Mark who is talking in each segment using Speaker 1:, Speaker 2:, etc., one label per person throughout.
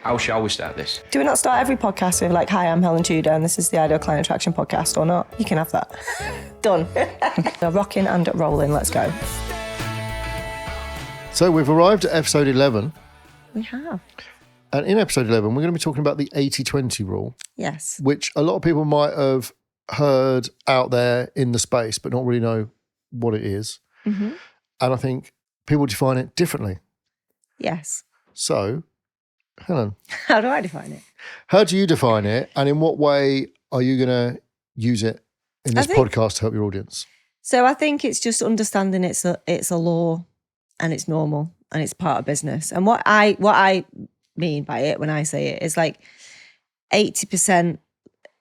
Speaker 1: How shall we start this?
Speaker 2: Do we not start every podcast with like, hi, I'm Helen Tudor and this is the Ideal Client Attraction Podcast, or not? You can have that. Done. We're rocking and rolling. Let's go.
Speaker 3: So we've arrived at episode 11.
Speaker 2: We have.
Speaker 3: And in episode 11, we're going to be talking about the 80-20 rule.
Speaker 2: Yes.
Speaker 3: Which a lot of people might have heard out there in the space, but not really know what it is.
Speaker 2: Mm-hmm.
Speaker 3: And I think people define it differently.
Speaker 2: Yes.
Speaker 3: So, Helen.
Speaker 2: How do I define it?
Speaker 3: How do you define it? And in what way are you going to use it in this podcast to help your audience?
Speaker 2: So I think it's just understanding it's a law and it's normal and it's part of business. And what I mean by it when I say it is like 80%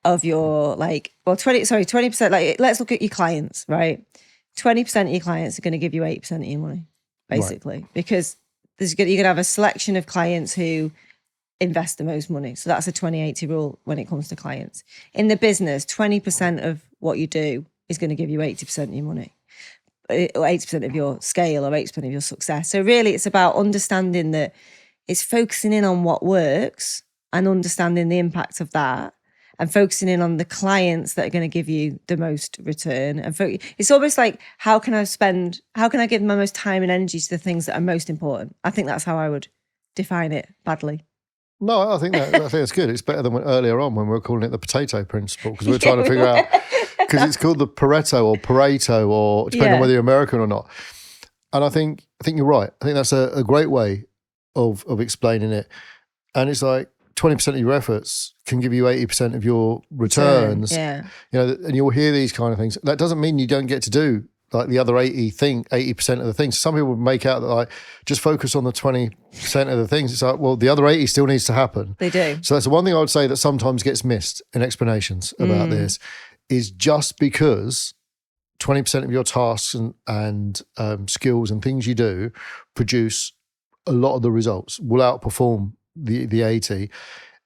Speaker 2: of your 20%, like let's look at your clients, right? 20% of your clients are going to give you 80% of your money, basically, right. Because you're going to have a selection of clients who invest the most money. So that's a 20-80 rule when it comes to clients. In the business, 20% of what you do is going to give you 80% of your money, or 80% of your scale, or 80% of your success. So really it's about understanding that it's focusing in on what works and understanding the impact of that, and focusing in on the clients that are going to give you the most return. And it's almost like, how can I give my most time and energy to the things that are most important? I think that's how I would define it badly.
Speaker 3: No, I think that's good. It's better than earlier on when we were calling it the potato principle, because we were trying to figure out, because it's called the Pareto, or depending on whether you're American or not. And I think you're right. I think that's a great way of explaining it. And it's like 20% of your efforts can give you 80% of your returns.
Speaker 2: Yeah.
Speaker 3: You know, and you'll hear these kind of things. That doesn't mean you don't get to do like the other 80% of the things. Some people make out that like just focus on the 20% of the things. It's like, well, the other 80 still needs to happen.
Speaker 2: They do.
Speaker 3: So that's the one thing I would say that sometimes gets missed in explanations about this, is just because 20% of your tasks and skills and things you do produce a lot of the results, will outperform the 80.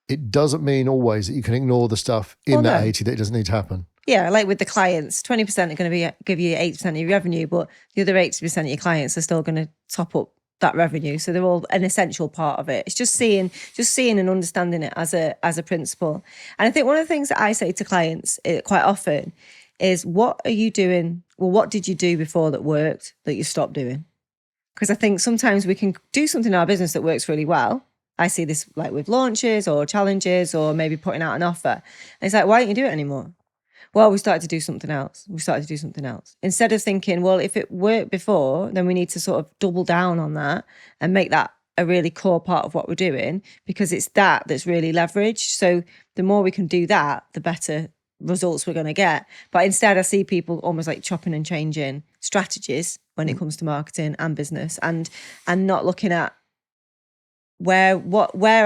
Speaker 3: It doesn't mean always that you can ignore the stuff in that 80 that doesn't need to happen.
Speaker 2: Yeah, like with the clients, 20% are going to give you 80% of your revenue, but the other 80% of your clients are still going to top up that revenue. So they're all an essential part of it. It's just seeing and understanding it as a principle. And I think one of the things that I say to clients quite often is, what are you doing? Well, what did you do before that worked that you stopped doing? Because I think sometimes we can do something in our business that works really well. I see this like with launches or challenges or maybe putting out an offer. And it's like, why don't you do it anymore? Well, we started to do something else. Instead of thinking, well, if it worked before, then we need to sort of double down on that and make that a really core part of what we're doing, because it's that's really leveraged. So the more we can do that, the better results we're going to get. But instead, I see people almost like chopping and changing strategies when it comes to marketing and business, and not looking at where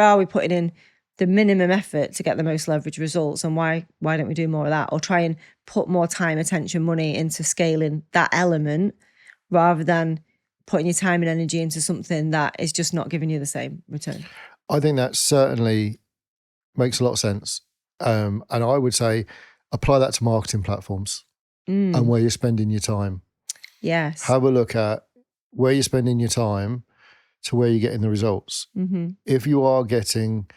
Speaker 2: are we putting in the minimum effort to get the most leverage results, and why don't we do more of that, or try and put more time, attention, money into scaling that element, rather than putting your time and energy into something that is just not giving you the same return.
Speaker 3: I think that certainly makes a lot of sense. And I would say apply that to marketing platforms and where you're spending your time.
Speaker 2: Yes.
Speaker 3: Have a look at where you're spending your time to where you're getting the results.
Speaker 2: Mm-hmm.
Speaker 3: If you are getting,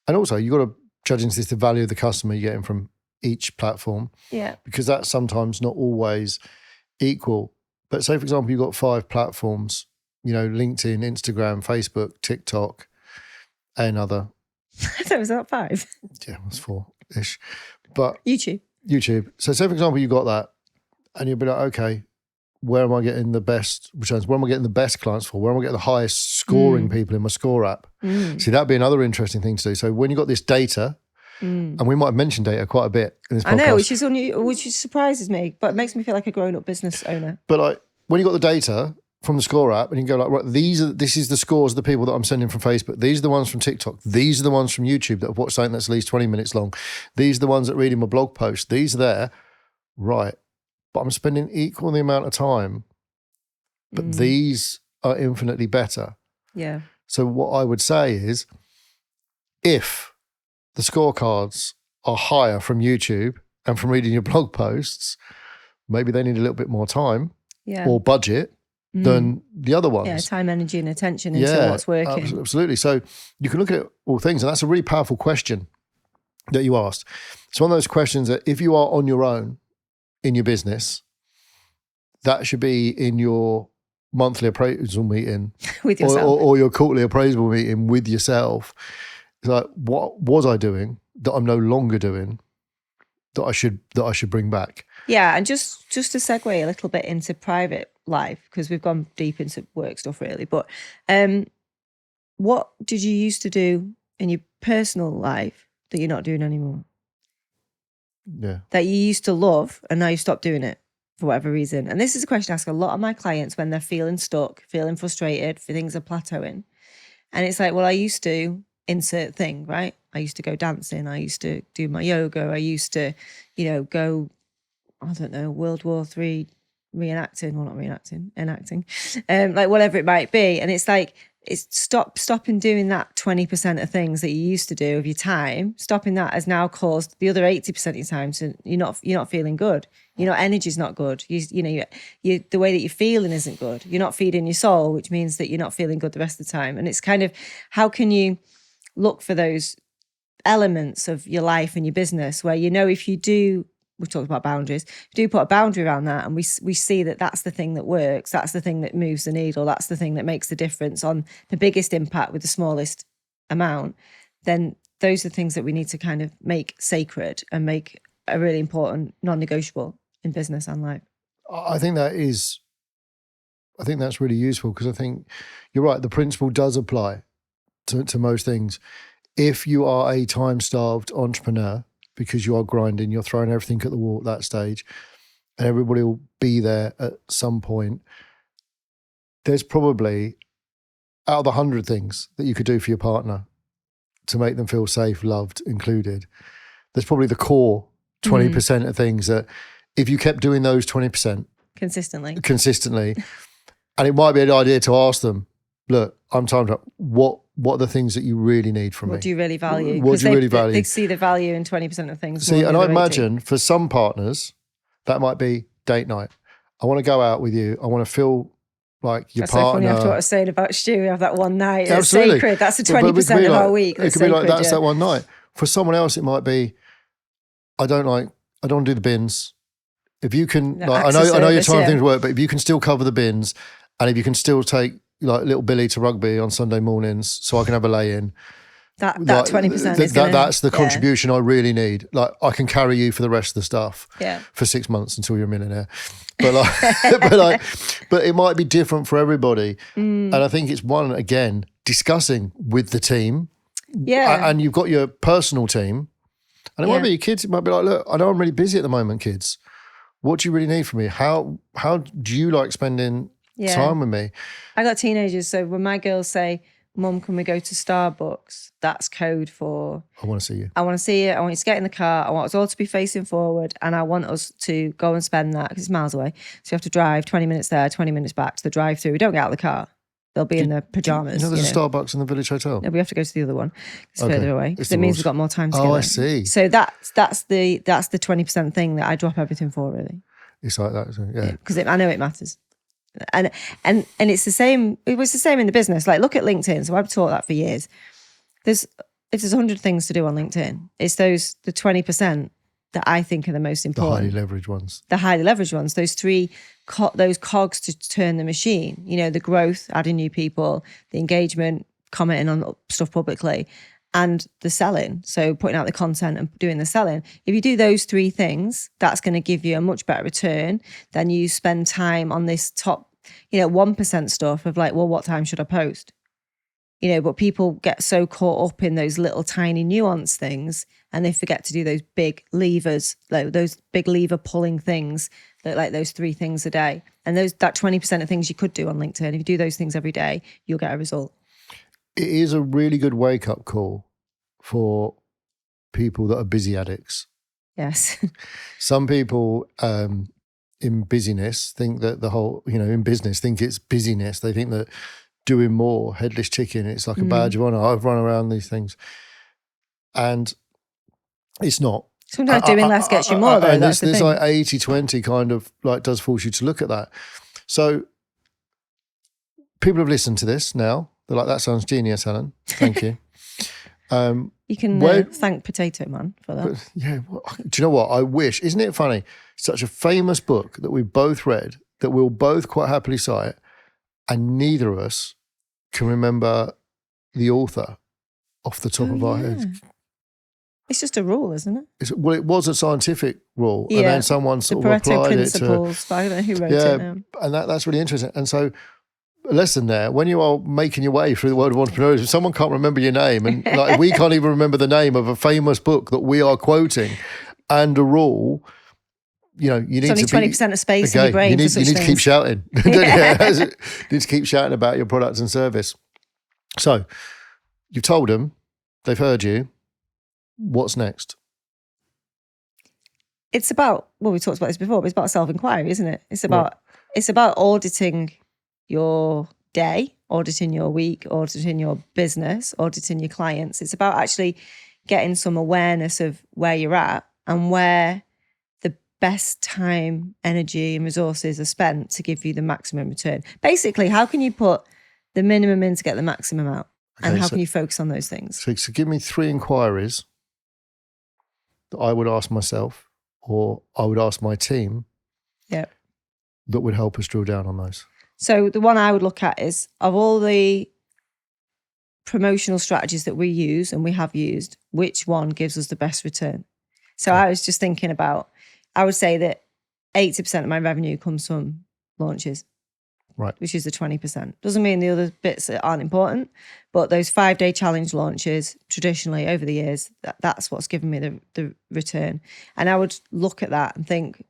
Speaker 3: and also you've got to judge into this the value of the customer you're getting from each platform.
Speaker 2: Yeah.
Speaker 3: Because that's sometimes not always equal. But say, for example, you've got 5 platforms, LinkedIn, Instagram, Facebook, TikTok, and other.
Speaker 2: I thought it was about 5.
Speaker 3: Yeah, it was 4-ish. But
Speaker 2: YouTube.
Speaker 3: So say, for example, you got that and you'll be like, okay, where am I getting the best returns? Where am I getting the best clients for? Where am I getting the highest scoring people in my score app? See, that'd be another interesting thing to do. So when you've got this data, and we might have mentioned data quite a bit in this podcast.
Speaker 2: I know, which surprises me, but it makes me feel like a grown-up business owner.
Speaker 3: But like when you got the data from the score app, and you can go like, right, this is the scores of the people that I'm sending from Facebook. These are the ones from TikTok. These are the ones from YouTube that have watched something that's at least 20 minutes long. These are the ones that read in my blog post. These are there. Right. But I'm spending equal the amount of time, but these are infinitely better.
Speaker 2: Yeah.
Speaker 3: So what I would say is, if the scorecards are higher from YouTube and from reading your blog posts, maybe they need a little bit more time or budget than the other ones.
Speaker 2: Yeah, time, energy and attention into what's working.
Speaker 3: Absolutely. So you can look at all things, and that's a really powerful question that you asked. It's one of those questions that if you are on your own in your business, that should be in your monthly appraisal meeting
Speaker 2: with yourself,
Speaker 3: or your quarterly appraisal meeting with yourself. It's like, what was I doing that I'm no longer doing that I should bring back?
Speaker 2: Yeah, and just to segue a little bit into private life, because we've gone deep into work stuff really, but what did you used to do in your personal life that you're not doing anymore?
Speaker 3: Yeah.
Speaker 2: That you used to love and now you stopped doing it for whatever reason. And this is a question I ask a lot of my clients when they're feeling stuck, feeling frustrated, for things are plateauing. And it's like, well, I used to insert thing, right? I used to go dancing. I used to do my yoga. I used to, go, I don't know, World War III reenacting. Well, not reenacting, enacting. Like whatever it might be. And it's like, it's stopping doing that 20% of things that you used to do of your time. Stopping that has now caused the other 80% of your time to you're not feeling good. Energy's not good. You the way that you're feeling isn't good. You're not feeding your soul, which means that you're not feeling good the rest of the time. And it's kind of, how can you look for those elements of your life and your business where if you do, we've talked about boundaries, if you do put a boundary around that and we see that that's the thing that works, that's the thing that moves the needle, that's the thing that makes the difference on the biggest impact with the smallest amount, then those are things that we need to kind of make sacred and make a really important non-negotiable in business and life.
Speaker 3: I think that's really useful, because I think you're right, the principle does apply to most things. If you are a time-starved entrepreneur, because you are grinding, you're throwing everything at the wall at that stage, and everybody will be there at some point, there's probably, out of the 100 things that you could do for your partner to make them feel safe, loved, included, there's probably the core 20% of things that if you kept doing those 20%
Speaker 2: consistently,
Speaker 3: and it might be an idea to ask them, look, I'm timed up. What are the things that you really need from me?
Speaker 2: What do you really value?
Speaker 3: What do you really value?
Speaker 2: They see the value in 20% of things.
Speaker 3: See, and I imagine for some partners, that might be date night. I want to go out with you. I want to feel like your partner.
Speaker 2: So funny after what I was saying about Stu. We have that one night.
Speaker 3: Absolutely.
Speaker 2: It's sacred. That's the 20% of our week.
Speaker 3: It could be like, that's that one night. For someone else, it might be, I don't want to do the bins. If you can, I know your time things work, but if you can still cover the bins, and if you can still take like little Billy to rugby on Sunday mornings so I can have a lay-in.
Speaker 2: That 20%
Speaker 3: that's the contribution I really need. Like, I can carry you for the rest of the stuff for 6 months until you're a millionaire. But but it might be different for everybody. And I think it's one, again, discussing with the team.
Speaker 2: Yeah.
Speaker 3: And you've got your personal team. And it might be your kids. It might be like, look, I know I'm really busy at the moment, kids. What do you really need from me? How do you like spending time with me?
Speaker 2: I got teenagers, so when my girls say, Mum, can we go to Starbucks? That's code for,
Speaker 3: I want to see you.
Speaker 2: I want to see you. I want you to get in the car. I want us all to be facing forward, and I want us to go and spend that, because it's miles away. So you have to drive 20 minutes there, 20 minutes back to the drive-through. We don't get out of the car. They'll be in their pajamas.
Speaker 3: There's a Starbucks in the Village Hotel?
Speaker 2: No, we have to go to the other one. It's further away, because it means we've got more time together.
Speaker 3: Oh, I see.
Speaker 2: So that's the 20% thing that I drop everything for, really.
Speaker 3: It's like that,
Speaker 2: because I know it matters. And it's the same. It was the same in the business. Like, look at LinkedIn. So I've taught that for years. If there's 100 things to do on LinkedIn, it's the 20% that I think are the most important.
Speaker 3: The highly leveraged ones.
Speaker 2: The highly leveraged ones. Those three, those cogs to turn the machine. The growth, adding new people, the engagement, commenting on stuff publicly, and the selling. So putting out the content and doing the selling. If you do those three things, that's going to give you a much better return than you spend time on this top, 1% stuff of like, well, what time should I post? But people get so caught up in those little tiny nuance things, and they forget to do those big levers, like those big lever pulling things, like those three things a day. And that 20% of things you could do on LinkedIn, if you do those things every day, you'll get a result.
Speaker 3: It is a really good wake-up call for people that are busy addicts.
Speaker 2: Yes.
Speaker 3: Some people in busyness think that the whole, in business, think it's busyness. They think that doing more, headless chicken, it's like a badge of honor. I've run around these things. And it's not.
Speaker 2: Sometimes doing less gets you more, though.
Speaker 3: And
Speaker 2: that's
Speaker 3: this
Speaker 2: the thing.
Speaker 3: like 80-20 kind of like does force you to look at that. So people have listened to this now. They're like, that sounds genius, Helen. Thank you.
Speaker 2: You can thank Potato Man for that.
Speaker 3: Do you know what? I wish, isn't it funny? Such a famous book that we both read, that we'll both quite happily cite, and neither of us can remember the author off the top of our heads.
Speaker 2: It's just a rule, isn't it?
Speaker 3: It was a scientific rule, and then someone sort of
Speaker 2: Pareto
Speaker 3: applied
Speaker 2: principles,
Speaker 3: it
Speaker 2: I don't know who wrote it now.
Speaker 3: And that's really interesting. And so, a lesson there, when you are making your way through the world of entrepreneurship, if someone can't remember your name, and like we can't even remember the name of a famous book that we are quoting, and a rule, you know, you need
Speaker 2: only
Speaker 3: to
Speaker 2: 20% of space in your brain.
Speaker 3: You need to keep shouting. You need to keep shouting about your product and service. So, you've told them, they've heard you. What's next?
Speaker 2: It's about, well, we talked about this before, but it's about self-inquiry, isn't it? It's about auditing your day, auditing your week, auditing your business, auditing your clients. It's about actually getting some awareness of where you're at and where the best time, energy and resources are spent to give you the maximum return. Basically, how can you put the minimum in to get the maximum out? And how can you focus on those things?
Speaker 3: So give me 3 inquiries that I would ask myself, or I would ask my team, that would help us drill down on those.
Speaker 2: So the one I would look at is, of all the promotional strategies that we use and we have used, which one gives us the best return? So I was just thinking about, I would say that 80% of my revenue comes from launches.
Speaker 3: Right.
Speaker 2: Which is the 20%. Doesn't mean the other bits aren't important, but those 5-day challenge launches, traditionally over the years, that's what's given me the return. And I would look at that and think,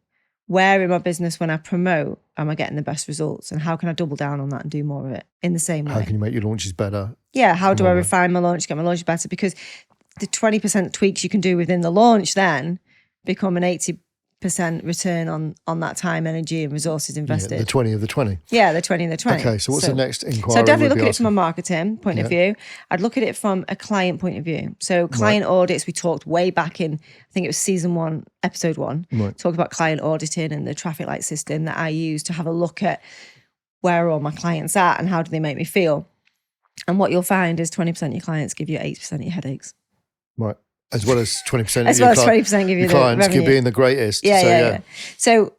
Speaker 2: where in my business when I promote am I getting the best results, and how can I double down on that and do more of it in the same way?
Speaker 3: How can you make your launches better?
Speaker 2: Yeah, how do I refine my launch, get my launch better? Because the 20% tweaks you can do within the launch then become an 80% return on that time, energy and resources invested.
Speaker 3: Yeah, the 20 of the 20.
Speaker 2: Yeah, the 20 of the 20.
Speaker 3: Okay, so what's the next inquiry?
Speaker 2: So I'd definitely look at it from a marketing point of view. I'd look at it from a client point of view. So client audits, we talked way back in, I think it was season 1, episode 1, talk about client auditing and the traffic light system that I use to have a look at where are all my clients at and how do they make me feel. And what you'll find is 20% of your clients give you 80% of your headaches.
Speaker 3: Right. As well as 20%
Speaker 2: as
Speaker 3: of
Speaker 2: well as 20% give you the
Speaker 3: clients
Speaker 2: revenue.
Speaker 3: being the greatest.
Speaker 2: Yeah. So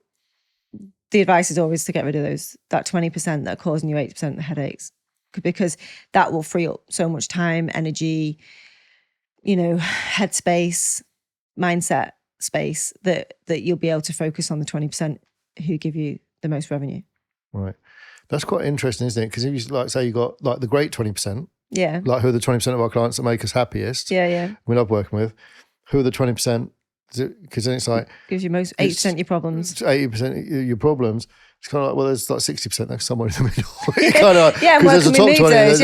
Speaker 2: the advice is always to get rid of that 20% that are causing you 80% of the headaches, because that will free up so much time, energy, headspace, mindset space that you'll be able to focus on the 20% who give you the most revenue.
Speaker 3: Right. That's quite interesting, isn't it? Because if you say you got like the great 20%, like who are the 20% of our clients that make us happiest? We love working with. Who are the 20%? Because then it's like
Speaker 2: gives you most 80% of your problems.
Speaker 3: 80% of your problems. It's kind of like, well, there's like 60% there's somewhere in the middle. Kind of,
Speaker 2: and where can we move those?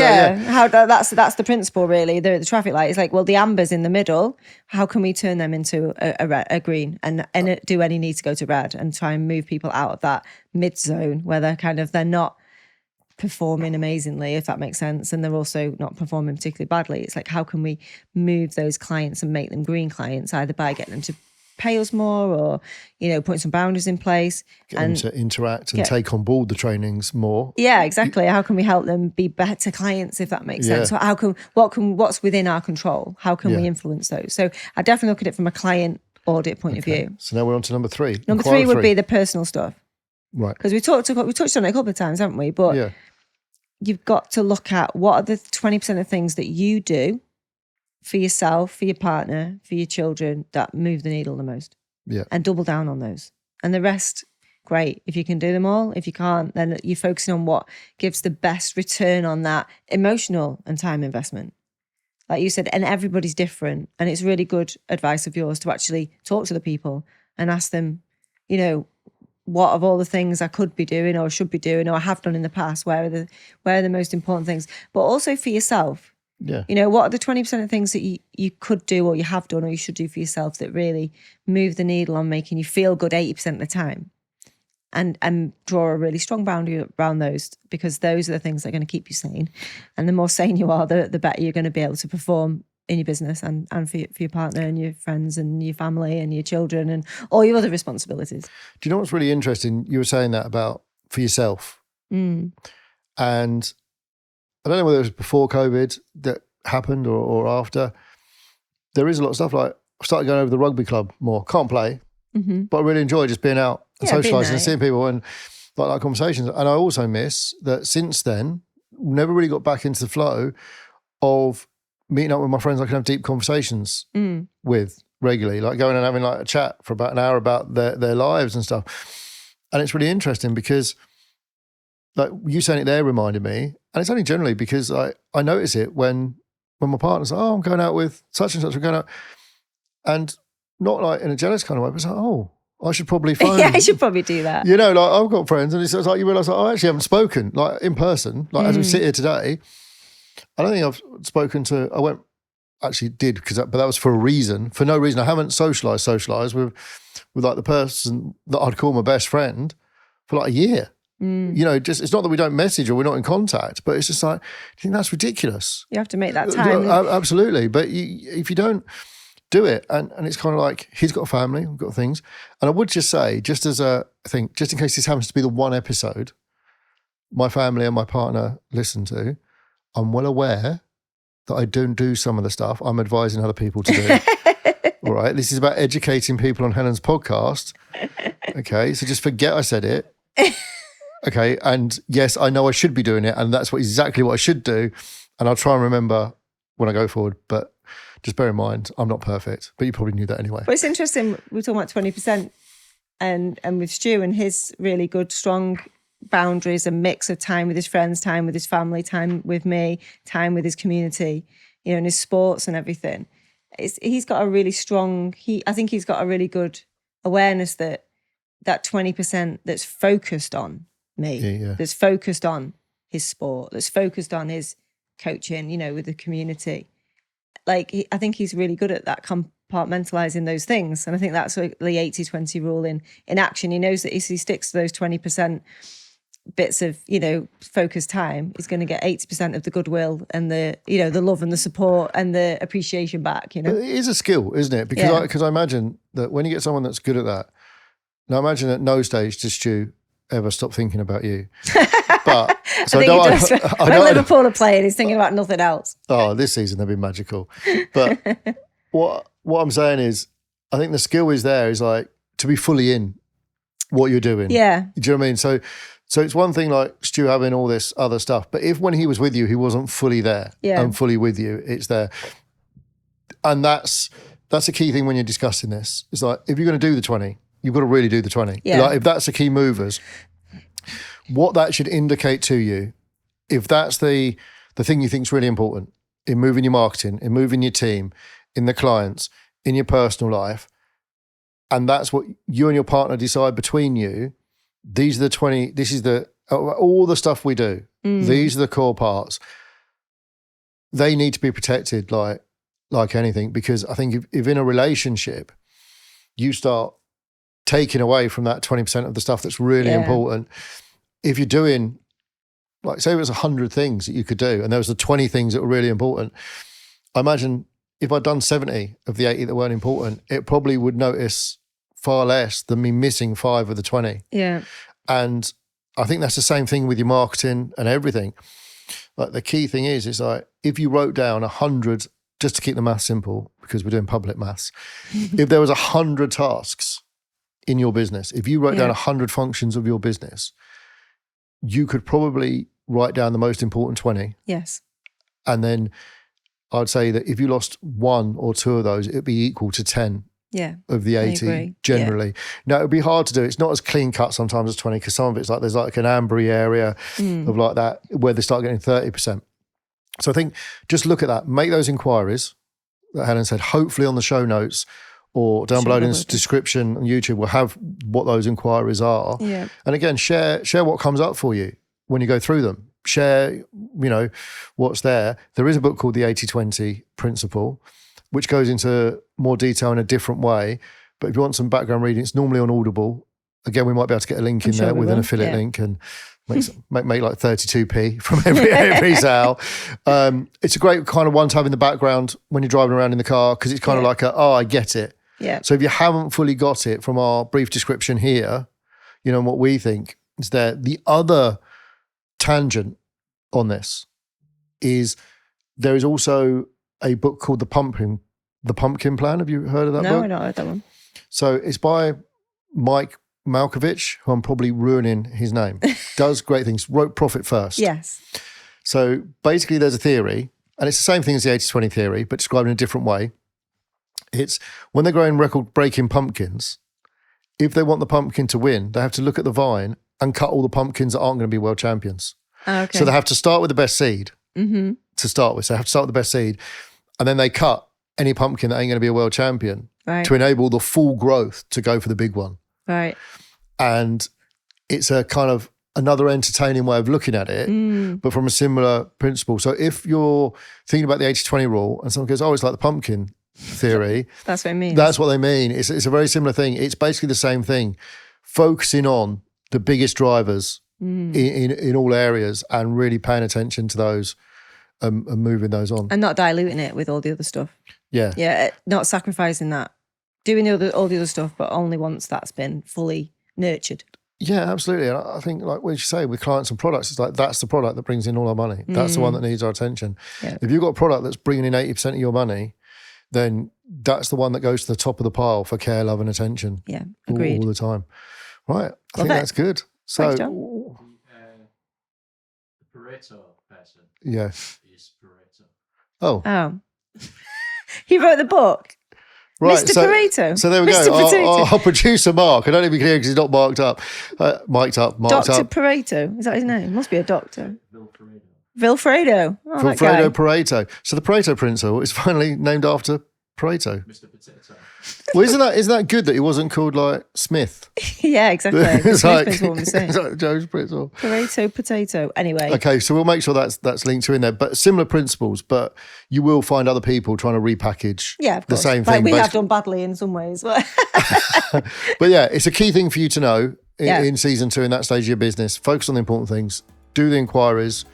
Speaker 2: How that's the principle really. The traffic light is like, well, the amber's in the middle. How can we turn them into a green and do any need to go to red and try and move people out of that mid zone where they're not performing amazingly, if that makes sense, and they're also not performing particularly badly. It's like, how can we move those clients and make them green clients, either by getting them to pay us more or putting some boundaries in place,
Speaker 3: get them to interact and take on board the trainings more.
Speaker 2: Exactly. How can we help them be better clients, if that makes sense? So what's within our control, how can we influence those? So I definitely look at it from a client audit point of view.
Speaker 3: So now we're on to number 3.
Speaker 2: Number 3 would be the personal stuff,
Speaker 3: right?
Speaker 2: Because we touched on it a couple of times, haven't we? But you've got to look at what are the 20% of things that you do for yourself, for your partner, for your children that move the needle the most. And double down on those. And the rest, great. If you can do them all. If you can't, then you're focusing on what gives the best return on that emotional and time investment. Like you said, and everybody's different. And it's really good advice of yours to actually talk to the people and ask them, what of all the things I could be doing or should be doing or I have done in the past, where are the most important things? But also for yourself. What are the 20% of things that you could do or you have done or you should do for yourself that really move the needle on making you feel good 80% of the time? And draw a really strong boundary around those, because those are the things that are going to keep you sane. And the more sane you are, the better you're going to be able to perform in your business and for your partner and your friends and your family and your children and all your other responsibilities.
Speaker 3: Do you know what's really interesting? You were saying that about for yourself. And I don't know whether it was before COVID that happened or after. There is a lot of stuff like I started going over the rugby club more. Can't play, but I really enjoy just being out and socialising and seeing people and like conversations. And I also miss that since then, never really got back into the flow of meeting up with my friends I can have deep conversations with regularly, like going and having like a chat for about an hour about their lives and stuff. And it's really interesting because like you saying it there reminded me, and it's only generally because I notice it when my partner's like, oh, I'm going out with such and such, we're going out. And not like in a jealous kind of way, but it's like, oh, I should probably phone.
Speaker 2: Yeah, I should probably do that.
Speaker 3: You know, like I've got friends and it's like you realise like, I actually haven't spoken like in person, like as we sit here today. I don't think I've spoken to, but that was for a reason. For no reason. I haven't socialised with like the person that I'd call my best friend for like a year. You know, just it's not that we don't message or we're not in contact, but it's just like, I think that's ridiculous.
Speaker 2: You have to make that time.
Speaker 3: Absolutely. But if you don't do it, and it's kind of like, he's got a family, I've got things. And I would just say, just as a thing, just in case this happens to be the one episode my family and my partner listen to, I'm well aware that I don't do some of the stuff I'm advising other people to do. All right. This is about educating people on Helen's podcast. Okay. So just forget I said it. Okay. And yes, I know I should be doing it. And that's exactly what I should do. And I'll try and remember when I go forward. But just bear in mind, I'm not perfect. But you probably knew that anyway.
Speaker 2: But it's interesting. We're talking about 20% and with Stu and his really good, strong boundaries and mix of time with his friends, time with his family, time with me, time with his community, you know, and his sports and everything. He's got a really strong, I think he's got a really good awareness that 20% that's focused on me, that's focused on his sport, that's focused on his coaching, you know, with the community. Like, I think he's really good at that, compartmentalizing those things. And I think that's like the 80-20 rule in action. He knows that if he sticks to those 20% bits of, you know, focused time, he's going to get 80% of the goodwill and the, you know, the love and the support and the appreciation back, you know.
Speaker 3: But it is a skill, isn't it? Because I imagine that when you get someone that's good at that, now imagine at no stage does Stu ever stop thinking about you. But so
Speaker 2: when Liverpool are playing, he's thinking about nothing else.
Speaker 3: Oh, this season they've been magical. But what I'm saying is, I think the skill is there is like to be fully in what you're doing.
Speaker 2: Yeah.
Speaker 3: Do you know what I mean? So it's one thing like Stu having all this other stuff, but if when he was with you, he wasn't fully there and fully with you, it's there. And that's a key thing when you're discussing this. It's like, if you're going to do the 20, you've got to really do the 20.
Speaker 2: Yeah.
Speaker 3: Like if that's the key movers, what that should indicate to you, if that's the thing you think is really important in moving your marketing, in moving your team, in the clients, in your personal life, and that's what you and your partner decide between you, these are the 20, this is all the stuff we do. These are the core parts. They need to be protected like anything, because I think if in a relationship, you start taking away from that 20% of the stuff that's really important, if you're doing, like say it was 100 things that you could do and there was the 20 things that were really important, I imagine if I'd done 70 of the 80 that weren't important, it probably would notice far less than me missing 5 of the 20.
Speaker 2: Yeah.
Speaker 3: And I think that's the same thing with your marketing and everything. Like the key thing is like, if you wrote down 100, just to keep the maths simple, because we're doing public maths, if there was 100 tasks in your business, if you wrote down 100 functions of your business, you could probably write down the most important 20.
Speaker 2: Yes.
Speaker 3: And then I'd say that if you lost 1 or 2 of those, it'd be equal to 10 of the 80 generally. Now, it'd be hard to do. It's not as clean cut sometimes as 20, because some of it's like there's like an ambery area of like that where they start getting 30%. So I think just look at that, make those inquiries that Helen said, hopefully on the show notes or down below in the description on YouTube, we'll have what those inquiries are. Yeah. And again, share what comes up for you when you go through them. Share, you know, what's there. There is a book called The 80-20 Principle, which goes into more detail in a different way. But if you want some background reading, it's normally on Audible. Again, we might be able to get a link in there with an affiliate link and make like 32p from every sale. It's a great kind of one to have in the background when you're driving around in the car, because it's kind of like I get it.
Speaker 2: Yeah.
Speaker 3: So if you haven't fully got it from our brief description here, you know, what we think is there. The other tangent on this is there is also a book called The Pumpkin Plan. Have you heard of that book?
Speaker 2: No, I've not heard that one.
Speaker 3: So it's by Mike Malkovich, who I'm probably ruining his name. Does great things. Wrote Profit First.
Speaker 2: Yes.
Speaker 3: So basically there's a theory, and it's the same thing as the 80-20 theory, but described in a different way. It's when they're growing record-breaking pumpkins, if they want the pumpkin to win, they have to look at the vine and cut all the pumpkins that aren't going to be world champions.
Speaker 2: Okay.
Speaker 3: So they have to start with the best seed to start with. So they have to start with the best seed, and then they cut any pumpkin that ain't going to be a world champion to enable the full growth to go for the big one.
Speaker 2: Right.
Speaker 3: And it's a kind of another entertaining way of looking at it, but from a similar principle. So if you're thinking about the 80-20 rule and someone goes, oh, it's like the pumpkin theory.
Speaker 2: That's what I mean.
Speaker 3: That's what they mean. It's a very similar thing. It's basically the same thing, focusing on the biggest drivers in all areas and really paying attention to those and moving those on.
Speaker 2: And not diluting it with all the other stuff.
Speaker 3: Yeah.
Speaker 2: Yeah, not sacrificing that. Doing all the other stuff, but only once that's been fully nurtured.
Speaker 3: Yeah, absolutely. And I think, like what you say, with clients and products, it's like that's the product that brings in all our money. That's the one that needs our attention. Yeah. If you've got a product that's bringing in 80% of your money, then that's the one that goes to the top of the pile for care, love, and attention.
Speaker 2: Yeah, agreed.
Speaker 3: All the time. Right. I think that's good. So,
Speaker 2: thanks,
Speaker 1: the Pareto person is Pareto.
Speaker 3: Oh.
Speaker 2: He wrote the book.
Speaker 3: Right,
Speaker 2: Mr. Pareto.
Speaker 3: So there we go. Our producer Mark. I don't even hear because he's not marked up. Mic'd up.
Speaker 2: Dr. Pareto. Is that his name? Must be a doctor.
Speaker 1: Vilfredo.
Speaker 2: Vilfredo. Oh,
Speaker 3: Vilfredo Pareto. So the Pareto principle is finally named after Pareto.
Speaker 1: Mr. Potato.
Speaker 3: Well, isn't that good that he wasn't called like Smith?
Speaker 2: Yeah, exactly.
Speaker 3: It's like
Speaker 2: Joe's principle. Pareto potato. Anyway.
Speaker 3: Okay, so we'll make sure that's linked to in there. But similar principles, but you will find other people trying to repackage the same thing.
Speaker 2: Like we have done badly in some ways.
Speaker 3: But yeah, it's a key thing for you to know in season 2 in that stage of your business. Focus on the important things. Do the inquiries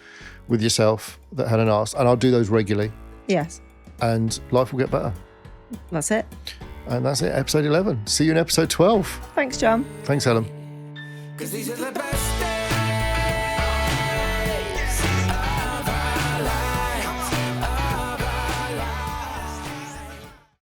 Speaker 3: with yourself that hadn't asked, and I'll do those regularly.
Speaker 2: Yes.
Speaker 3: And life will get better.
Speaker 2: That's it.
Speaker 3: And that's it, episode 11. See you in episode 12.
Speaker 2: Thanks, John.
Speaker 3: Thanks, Helen.
Speaker 4: 'Cause these are the best